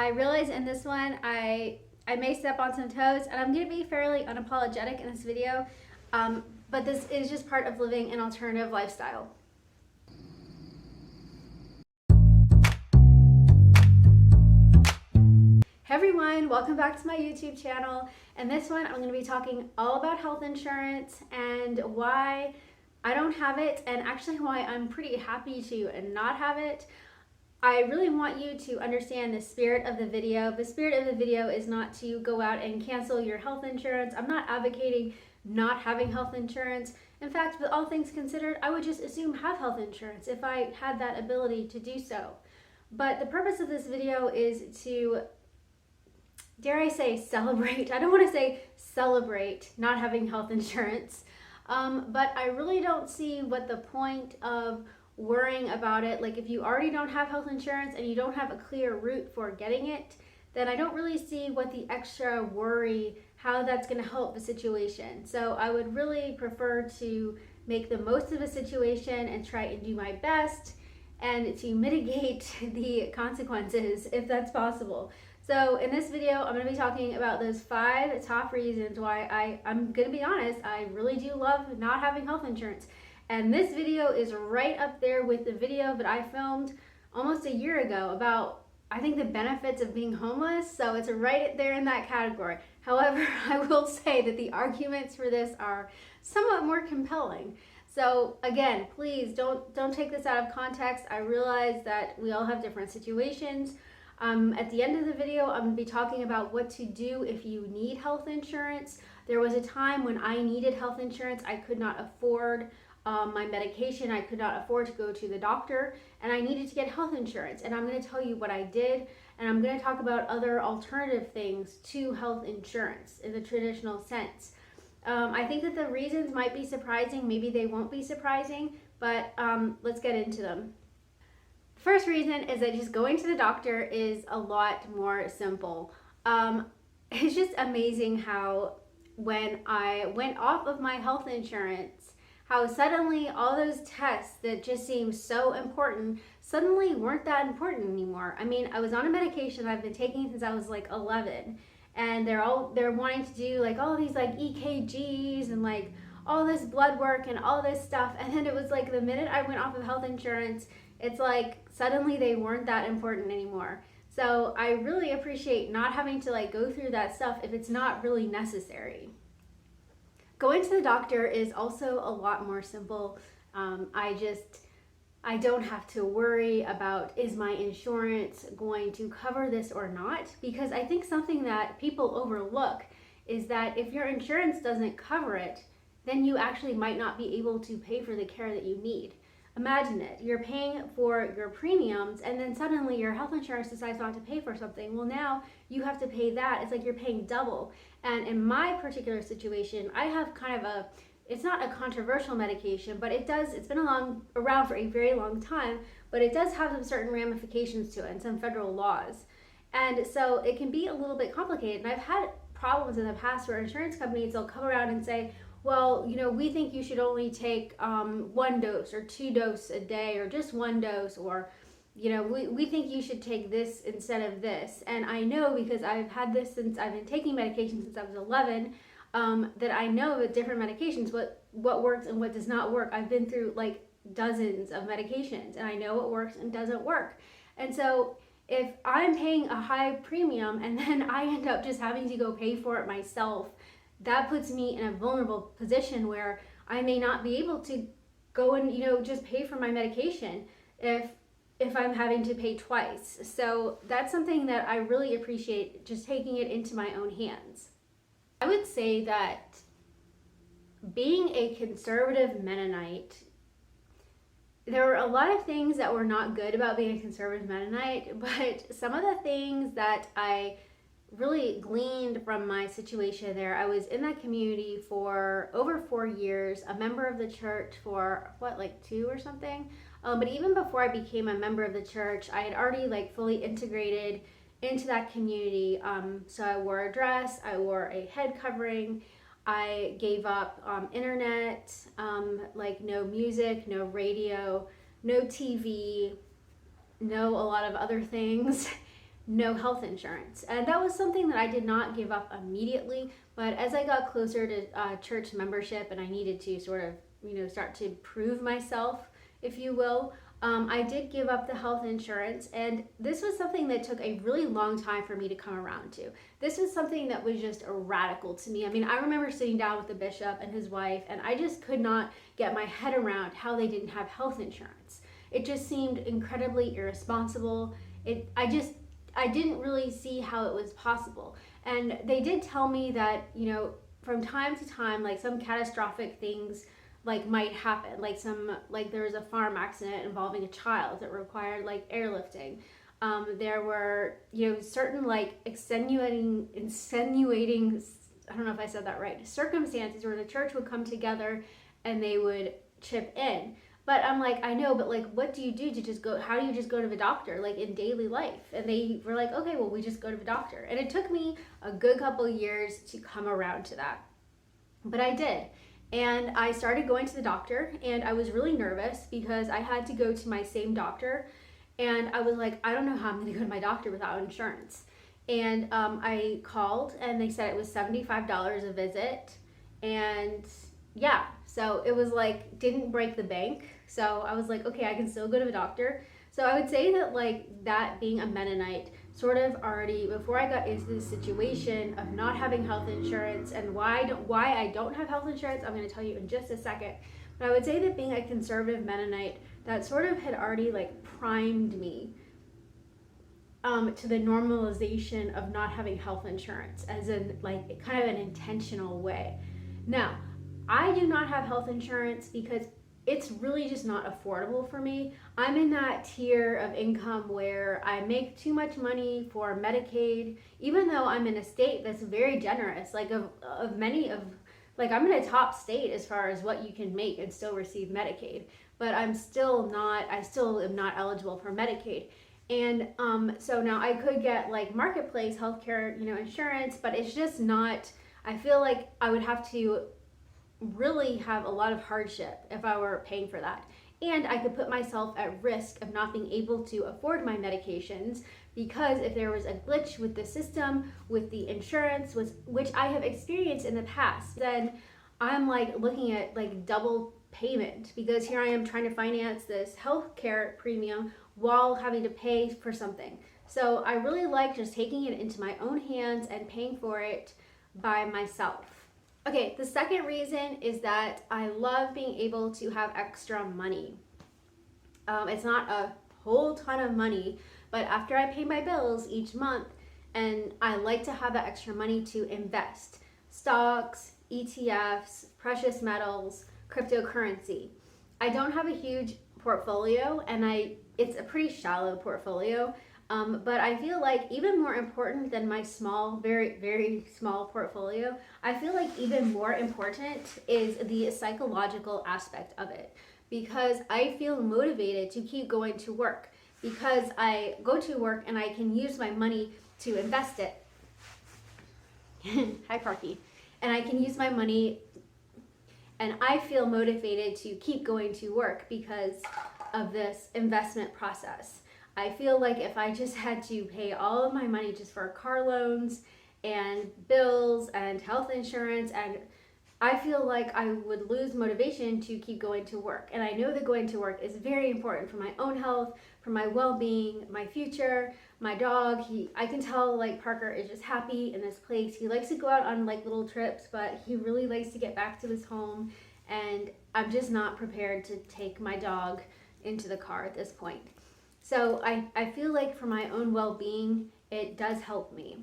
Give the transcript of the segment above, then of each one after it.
I realize in this one I may step on some toes, and I'm going to be fairly unapologetic in this video, but this is just part of living an alternative lifestyle. Hey everyone, welcome back to my YouTube channel. In this one, I'm going to be talking all about health insurance and why I don't have it, and actually why I'm pretty happy to not have it. I really want you to understand the spirit of the video. The spirit of the video is not to go out and cancel your health insurance. I'm not advocating not having health insurance. In fact, with all things considered, I would just assume have health insurance if I had that ability to do so. But the purpose of this video is to, dare I say, celebrate. I don't want to say celebrate not having health insurance, but I really don't see what the point of worrying about it. Like, if you already don't have health insurance and you don't have a clear route for getting it, then I don't really see what the extra worry, how that's going to help the situation. So I would really prefer to make the most of a situation and try and do my best and to mitigate the consequences if that's possible. So in this video, I'm going to be talking about those 5 top reasons why I'm going to be honest, I really do love not having health insurance. And this video is right up there with the video that I filmed almost a year ago about, I think, the benefits of being homeless. So it's right there in that category. However, I will say that the arguments for this are somewhat more compelling. So again, please don't take this out of context. I realize that we all have different situations. At the end of the video, I'm going to be talking about what to do if you need health insurance. There was a time when I needed health insurance. I could not afford my medication. I could not afford to go to the doctor, and I needed to get health insurance. And I'm going to tell you what I did, and I'm going to talk about other alternative things to health insurance in the traditional sense. I think that the reasons might be surprising. Maybe they won't be surprising, but let's get into them. First reason is that just going to the doctor is a lot more simple. It's just amazing how when I went off of my health insurance, how suddenly all those tests that just seemed so important suddenly weren't that important anymore. I mean, I was on a medication I've been taking since I was like 11, and they're wanting to do like all these like EKGs and like all this blood work and all this stuff. And then it was like the minute I went off of health insurance, it's like suddenly they weren't that important anymore. So I really appreciate not having to like go through that stuff if it's not really necessary. Going to the doctor is also a lot more simple. I don't have to worry about, is my insurance going to cover this or not? Because I think something that people overlook is that if your insurance doesn't cover it, then you actually might not be able to pay for the care that you need. Imagine it, you're paying for your premiums and then suddenly your health insurance decides not to pay for something. Well, now you have to pay that. It's like you're paying double. And in my particular situation, I have kind of it's not a controversial medication, but it's been around for a very long time, but it does have some certain ramifications to it and some federal laws. And so it can be a little bit complicated. And I've had problems in the past where insurance companies will come around and say, well, you know, we think you should only take 1 dose or 2 doses a day, or just 1 dose, or, you know, we think you should take this instead of this. And I know, because I've had this since I've been taking medication since I was 11, that I know with different medications what works and what does not work. I've been through like dozens of medications, and I know what works and doesn't work. And so if I'm paying a high premium and then I end up just having to go pay for it myself, that puts me in a vulnerable position where I may not be able to go and, you know, just pay for my medication if I'm having to pay twice. So that's something that I really appreciate, just taking it into my own hands. I would say that being a conservative Mennonite, there were a lot of things that were not good about being a conservative Mennonite, but some of the things that I really gleaned from my situation there, I was in that community for over 4 years, a member of the church for like 2 or something. But even before I became a member of the church, I had already like fully integrated into that community. So I wore a dress, I wore a head covering, I gave up internet, like no music, no radio, no TV, no a lot of other things. no health insurance. And that was something that I did not give up immediately, but as I got closer to church membership and I needed to sort of, start to prove myself, if you will, I did give up the health insurance, and this was something that took a really long time for me to come around to. This was something that was just radical to me. I mean, I remember sitting down with the bishop and his wife, and I just could not get my head around how they didn't have health insurance. It just seemed incredibly irresponsible. I didn't really see how it was possible. And they did tell me that, from time to time, like some catastrophic things like might happen, like there was a farm accident involving a child that required like airlifting. There were certain like insinuating I don't know if I said that right, circumstances where the church would come together and they would chip in. But I'm like, I know, but like, what do you do to just go? How do you just go to the doctor like in daily life? And they were like, okay, well, we just go to the doctor. And it took me a good couple of years to come around to that, but I did. And I started going to the doctor, and I was really nervous because I had to go to my same doctor. And I was like, I don't know how I'm going to go to my doctor without insurance. And I called, and they said it was $75 a visit. And yeah, so it was like, didn't break the bank. So I was like, okay, I can still go to the doctor. So I would say that like that being a Mennonite sort of already, before I got into this situation of not having health insurance and why I don't have health insurance, I'm going to tell you in just a second. But I would say that being a conservative Mennonite, that sort of had already like primed me to the normalization of not having health insurance, as in like kind of an intentional way. Now, I do not have health insurance because it's really just not affordable for me. I'm in that tier of income where I make too much money for Medicaid, even though I'm in a state that's very generous, like I'm in a top state as far as what you can make and still receive Medicaid, but I still am not eligible for Medicaid. And so now I could get like marketplace healthcare, insurance, but it's just not, I feel like I would have to really have a lot of hardship if I were paying for that. And I could put myself at risk of not being able to afford my medications, because if there was a glitch with the system, with the insurance, which I have experienced in the past, then I'm like looking at like double payment, because here I am trying to finance this healthcare premium while having to pay for something. So I really like just taking it into my own hands and paying for it by myself. Okay, the second reason is that I love being able to have extra money. It's not a whole ton of money, but after I pay my bills each month, and I like to have that extra money to invest. Stocks, ETFs, precious metals, cryptocurrency. I don't have a huge portfolio, and it's a pretty shallow portfolio. But I feel like even more important than my small, very, very small portfolio, I feel like even more important is the psychological aspect of it, because I feel motivated to keep going to work, because I go to work and I can use my money to invest it. Hi, Parky. And I can use my money, and I feel motivated to keep going to work because of this investment process. I feel like if I just had to pay all of my money just for car loans and bills and health insurance, and I feel like I would lose motivation to keep going to work. And I know that going to work is very important for my own health, for my well-being, my future, my dog. I can tell like Parker is just happy in this place. He likes to go out on like little trips, but he really likes to get back to his home. And I'm just not prepared to take my dog into the car at this point. So I feel like for my own well-being, it does help me.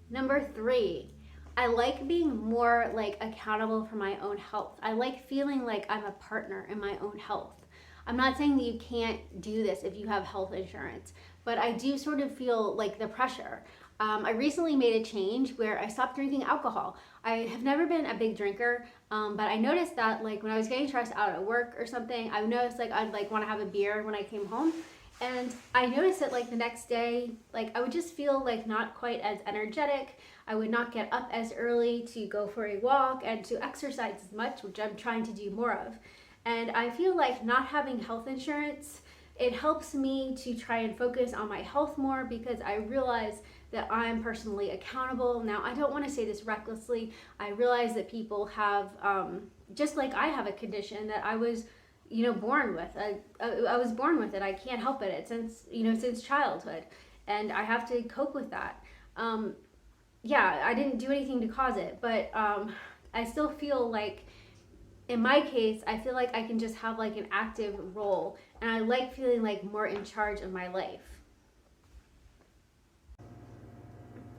Number 3, I like being more like accountable for my own health. I like feeling like I'm a partner in my own health. I'm not saying that you can't do this if you have health insurance, but I do sort of feel like the pressure. I recently made a change where I stopped drinking alcohol. I have never been a big drinker, but I noticed that like when I was getting stressed out at work or something, I noticed like I'd like want to have a beer when I came home. And I noticed that like the next day, like I would just feel like not quite as energetic. I would not get up as early to go for a walk and to exercise as much, which I'm trying to do more of. And I feel like not having health insurance it helps me to try and focus on my health more, because I realize that I'm personally accountable. Now, I don't want to say this recklessly. I realize that people have, just like I have a condition that I was, born with. I was born with it. I can't help it. It's since childhood, and I have to cope with that. Yeah, I didn't do anything to cause it, but I still feel like, in my case, I feel like I can just have like an active role, and I like feeling like more in charge of my life.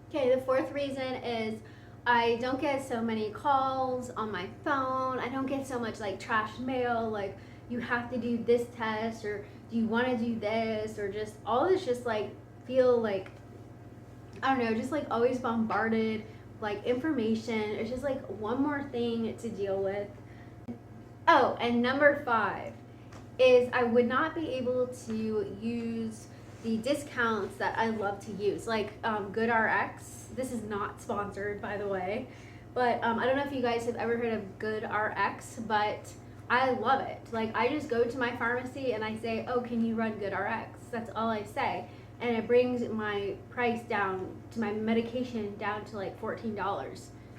Okay, the fourth reason is I don't get so many calls on my phone. I don't get so much like trash mail, like you have to do this test, or do you want to do this, or just all this, just like feel like, I don't know, just like always bombarded, like information. It's just like one more thing to deal with. Oh, and number 5 is I would not be able to use the discounts that I love to use, like GoodRx. This is not sponsored, by the way, but I don't know if you guys have ever heard of GoodRx, but I love it. Like, I just go to my pharmacy and I say, oh, can you run GoodRx? That's all I say. And it brings my price down to my medication down to like $14.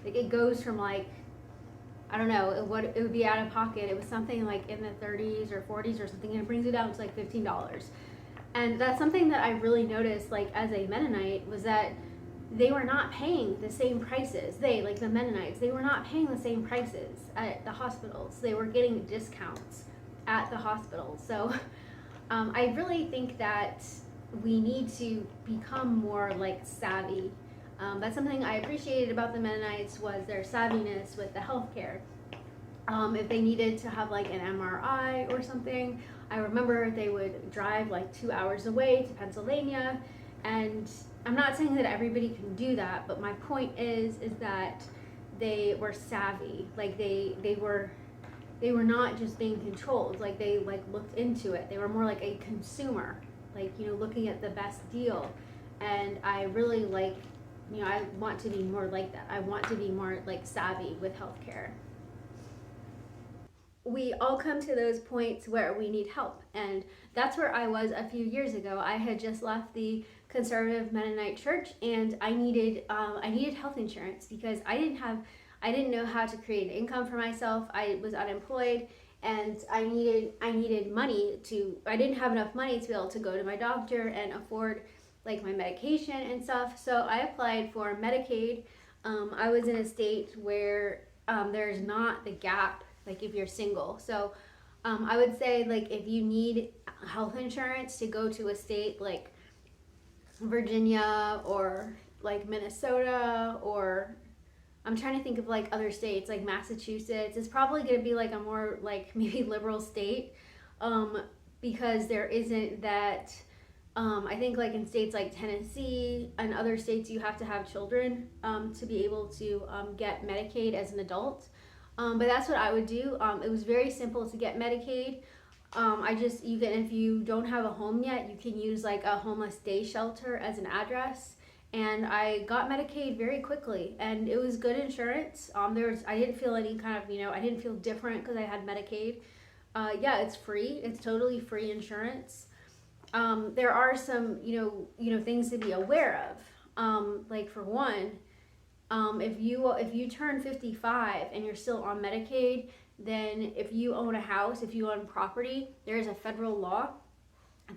Like, it goes from like, I don't know what it would be out of pocket. It was something like in the 30s or 40s or something, and it brings it down to like $15. And that's something that I really noticed, like as a Mennonite, was that they were not paying the same prices. They, like the Mennonites, they were not paying the same prices at the hospitals. They were getting discounts at the hospitals. So I really think that we need to become more like savvy. That's something I appreciated about the Mennonites, was their savviness with the healthcare. If they needed to have like an MRI or something, I remember they would drive like 2 hours away to Pennsylvania. And I'm not saying that everybody can do that, but my point is that they were savvy. Like they were not just being controlled. Like they like looked into it. They were more like a consumer, like, looking at the best deal. And I really like, I want to be more like that. I want to be more like savvy with healthcare. We all come to those points where we need help, and that's where I was a few years ago. I had just left the conservative Mennonite church, and I needed health insurance, because I didn't know how to create an income for myself. I was unemployed, and I needed money to. I didn't have enough money to be able to go to my doctor and afford like my medication and stuff. So I applied for Medicaid. I was in a state where there's not the gap, like if you're single. So I would say, like, if you need health insurance, to go to a state like Virginia or like Minnesota, or I'm trying to think of like other states like Massachusetts. It's probably going to be like a more like maybe liberal state, because there isn't that. I think like in states like Tennessee and other states, you have to have children to be able to get Medicaid as an adult. But that's what I would do. It was very simple to get Medicaid. You can, if you don't have a home yet, you can use like a homeless day shelter as an address. And I got Medicaid very quickly, and it was good insurance. I didn't feel any kind of, I didn't feel different because I had Medicaid. Yeah, it's free. It's totally free insurance. There are some, things to be aware of. Like for one, if you turn 55 and you're still on Medicaid, then if you own a house, if you own property, there is a federal law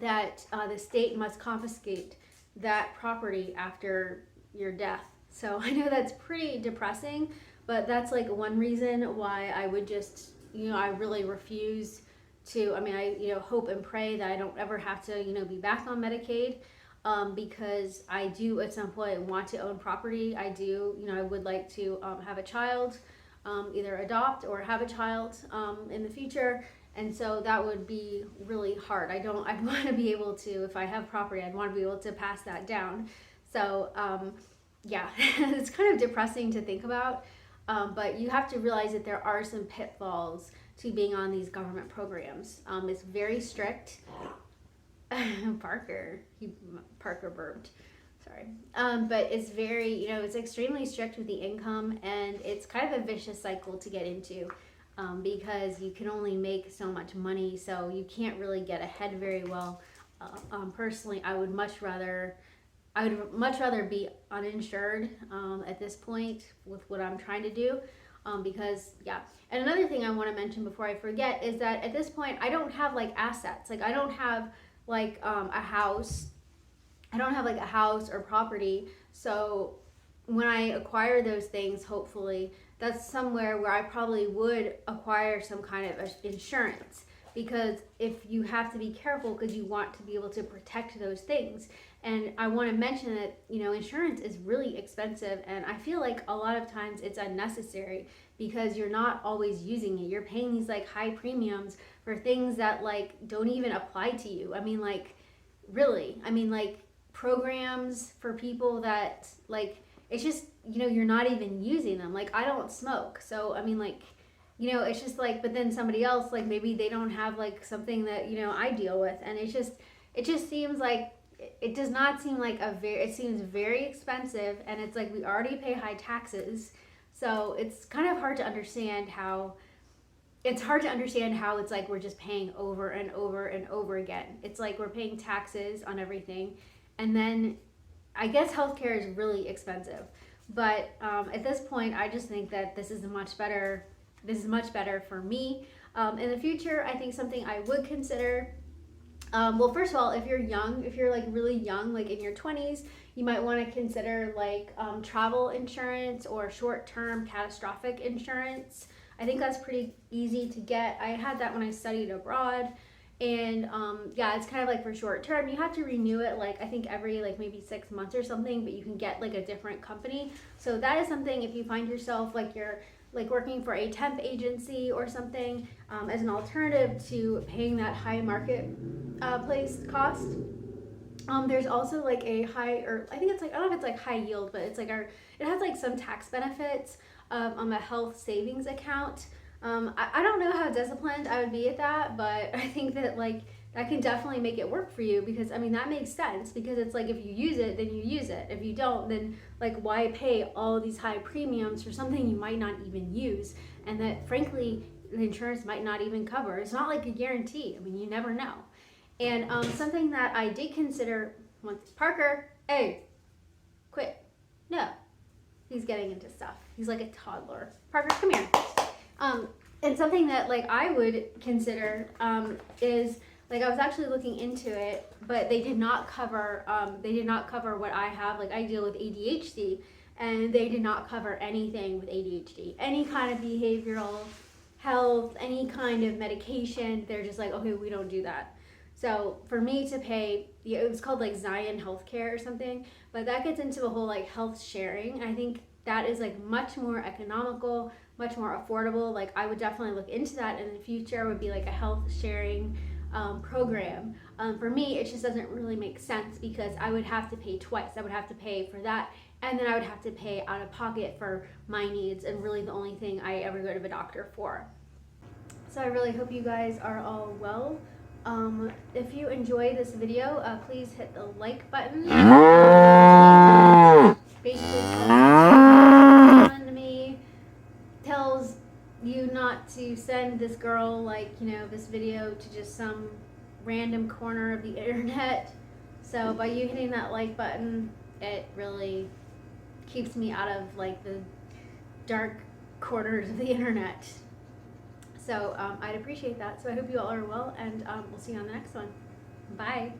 that the state must confiscate that property after your death. So I know that's pretty depressing, but that's like one reason why I would just, I really refuse to, I hope and pray that I don't ever have to, be back on Medicaid, because I do at some point want to own property. I do, I would like to have a child, either adopt or have a child in the future. And so that would be really hard. I'd want to be able to, if I have property, I'd want to be able to pass that down. So yeah, it's kind of depressing to think about, but you have to realize that there are some pitfalls to being on these government programs. It's very strict. Parker burped. Sorry. But it's very, it's extremely strict with the income, and it's kind of a vicious cycle to get into. because you can only make so much money, so you can't really get ahead very well. Personally, I would much rather be uninsured at this point with what I'm trying to do, because yeah. And another thing I want to mention before I forget is that at this point I don't have like assets. Like I don't have like a house. I don't have like a house or property. So when I acquire those things, hopefully that's somewhere where I probably would acquire some kind of insurance, because if you have to be careful because you want to be able to protect those things. And I want to mention that, you know, insurance is really expensive, and I feel like a lot of times it's unnecessary because you're not always using it. You're paying these like high premiums for things that like don't even apply to you. I mean, like, really, I mean, like programs for people that like, it's just, you know, you're not even using them. Like I don't smoke, so I mean, like, you know, it's just like, but then somebody else, like maybe they don't have like something that, you know, I deal with, and it just seems like, it does not seem like it seems very expensive, and it's like we already pay high taxes, so it's kind of hard to understand how it's like we're just paying over and over and over again. It's like we're paying taxes on everything, and then I guess healthcare is really expensive. But at this point, I just think that this is much better for me. In the future, I think something I would consider, well, first of all, if you're like really young, like in your 20s, you might want to consider like travel insurance or short-term catastrophic insurance. I think that's pretty easy to get. I had that when I studied abroad. And yeah, it's kind of like for short term. You have to renew it, like I think every like maybe 6 months or something, but you can get like a different company. So that is something, if you find yourself like you're like working for a temp agency or something, as an alternative to paying that high market place cost. There's also like a high, or I think it's like, I don't know if it's like high yield, but it's like it has like some tax benefits on a health savings account. I don't know how disciplined I would be at that, but I think that like that can definitely make it work for you, because I mean that makes sense, because it's like if you use it, then you use it. If you don't, then like why pay all of these high premiums for something you might not even use, and that frankly the insurance might not even cover. It's not like a guarantee. I mean, you never know. And something that I did consider once, Parker, hey, quit. No, he's getting into stuff. He's like a toddler. Parker, come here. And something that like I would consider is like, I was actually looking into it, but they did not cover what I have. Like I deal with ADHD, and they did not cover anything with ADHD, any kind of behavioral health, any kind of medication. They're just like, okay, we don't do that. So for me to pay, it was called like Zion Healthcare or something, but that gets into the whole like health sharing. I think that is like much more economical, much more affordable. Like I would definitely look into that in the future. Would be like a health sharing program. For me, it just doesn't really make sense, because I would have to pay twice. I would have to pay for that, and then I would have to pay out of pocket for my needs, and really the only thing I ever go to the doctor for. So I really hope you guys are all well. If you enjoy this video, please hit the like button. Basically tells me, tells you not to send this girl like, you know, this video to just some random corner of the internet. So by you hitting that like button, it really keeps me out of like the dark corners of the internet. So I'd appreciate that. So I hope you all are well, and we'll see you on the next one. Bye.